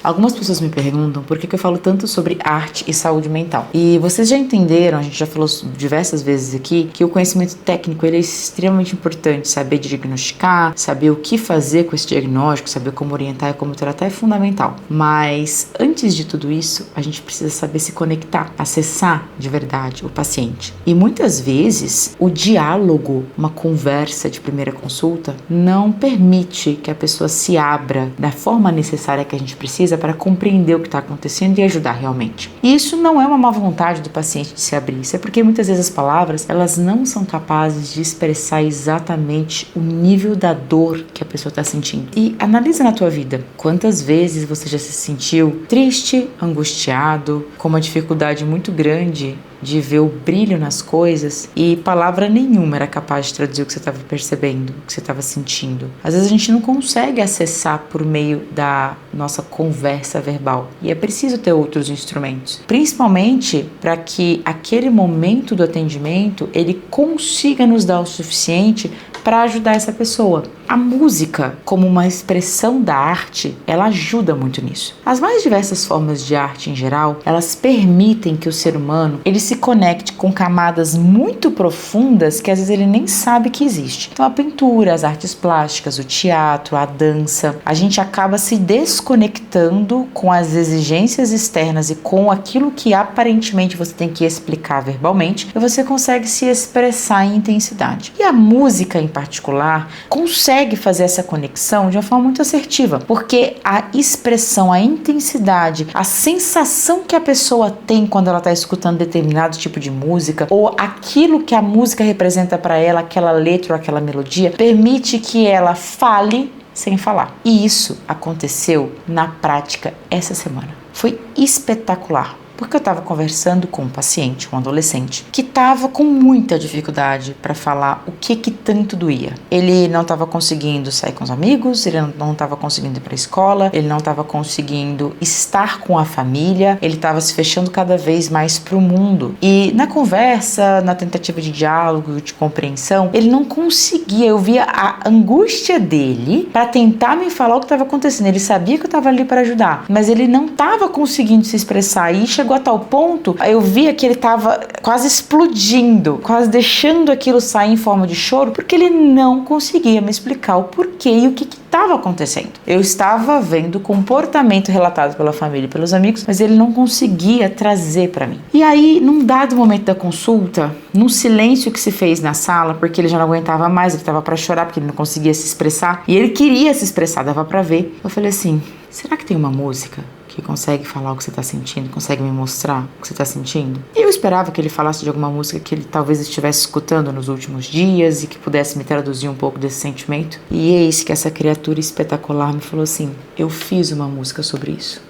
Algumas pessoas me perguntam por que eu falo tanto sobre arte e saúde mental. E vocês já entenderam, a gente já falou diversas vezes aqui, que o conhecimento técnico ele é extremamente importante. Saber diagnosticar, saber o que fazer com esse diagnóstico, saber como orientar e como tratar é fundamental. Mas antes de tudo isso, a gente precisa saber se conectar, acessar de verdade o paciente. E muitas vezes o diálogo, uma conversa de primeira consulta, não permite que a pessoa se abra da forma necessária que a gente precisa para compreender o que está acontecendo e ajudar realmente. E isso não é uma má vontade do paciente de se abrir, isso é porque muitas vezes as palavras elas não são capazes de expressar exatamente o nível da dor que a pessoa está sentindo. E analisa na tua vida, quantas vezes você já se sentiu triste, angustiado, com uma dificuldade muito grande de ver o brilho nas coisas e palavra nenhuma era capaz de traduzir o que você estava percebendo, o que você estava sentindo. Às vezes a gente não consegue acessar por meio da nossa conversa verbal e é preciso ter outros instrumentos, principalmente para que aquele momento do atendimento ele consiga nos dar o suficiente para ajudar essa pessoa. A música, como uma expressão da arte, ela ajuda muito nisso. As mais diversas formas de arte em geral, elas permitem que o ser humano ele se conecte com camadas muito profundas que às vezes ele nem sabe que existe. Então a pintura, as artes plásticas, o teatro, a dança, a gente acaba se desconectando com as exigências externas e com aquilo que aparentemente você tem que explicar verbalmente e você consegue se expressar em intensidade. E a música em particular consegue fazer essa conexão de uma forma muito assertiva, porque a expressão, a intensidade, a sensação que a pessoa tem quando ela está escutando determinado tipo de música ou aquilo que a música representa para ela, aquela letra ou aquela melodia, permite que ela fale sem falar. E isso aconteceu na prática essa semana. Foi espetacular. Porque eu estava conversando com um paciente, um adolescente, que estava com muita dificuldade para falar o que tanto doía. Ele não estava conseguindo sair com os amigos, ele não estava conseguindo ir para a escola, ele não estava conseguindo estar com a família, ele estava se fechando cada vez mais para o mundo. E na conversa, na tentativa de diálogo, de compreensão, ele não conseguia, eu via a angústia dele para tentar me falar o que estava acontecendo. Ele sabia que eu estava ali para ajudar, mas ele não estava conseguindo se expressar e chegou a tal ponto, eu via que ele estava quase explodindo, quase deixando aquilo sair em forma de choro, porque ele não conseguia me explicar o porquê e o que estava acontecendo. Eu estava vendo o comportamento relatado pela família e pelos amigos, mas ele não conseguia trazer para mim. E aí, num dado momento da consulta, num silêncio que se fez na sala, porque ele já não aguentava mais, ele estava para chorar, porque ele não conseguia se expressar, e ele queria se expressar, dava para ver. Eu falei assim, será que tem uma música que consegue falar o que você está sentindo, consegue me mostrar o que você está sentindo? E eu esperava que ele falasse de alguma música que ele talvez estivesse escutando nos últimos dias e que pudesse me traduzir um pouco desse sentimento. E eis que essa criatura espetacular me falou assim, eu fiz uma música sobre isso.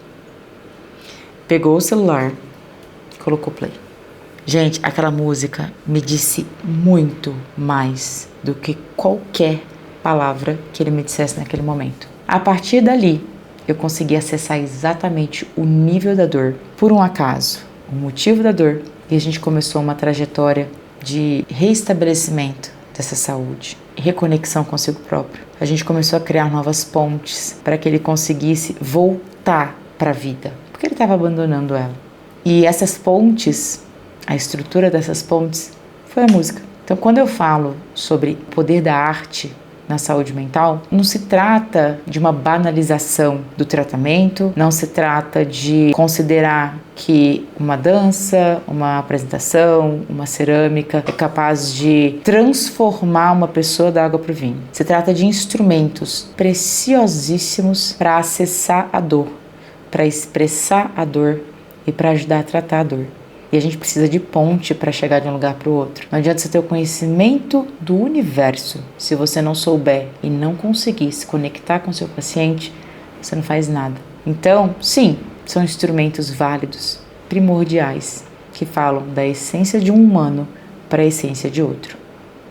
Pegou o celular, colocou play. Gente, aquela música me disse muito mais do que qualquer palavra que ele me dissesse naquele momento. A partir dali, eu consegui acessar exatamente o nível da dor, por um acaso, o motivo da dor, e a gente começou uma trajetória de reestabelecimento dessa saúde, reconexão consigo próprio. A gente começou a criar novas pontes para que ele conseguisse voltar para a vida, porque ele estava abandonando ela. E essas pontes, a estrutura dessas pontes, foi a música. Então, quando eu falo sobre o poder da arte na saúde mental, não se trata de uma banalização do tratamento, não se trata de considerar que uma dança, uma apresentação, uma cerâmica é capaz de transformar uma pessoa da água para o vinho. Se trata de instrumentos preciosíssimos para acessar a dor, para expressar a dor e para ajudar a tratar a dor. E a gente precisa de ponte para chegar de um lugar para o outro. Não adianta você ter o conhecimento do universo. Se você não souber e não conseguir se conectar com o seu paciente, você não faz nada. Então, sim, são instrumentos válidos, primordiais, que falam da essência de um humano para a essência de outro.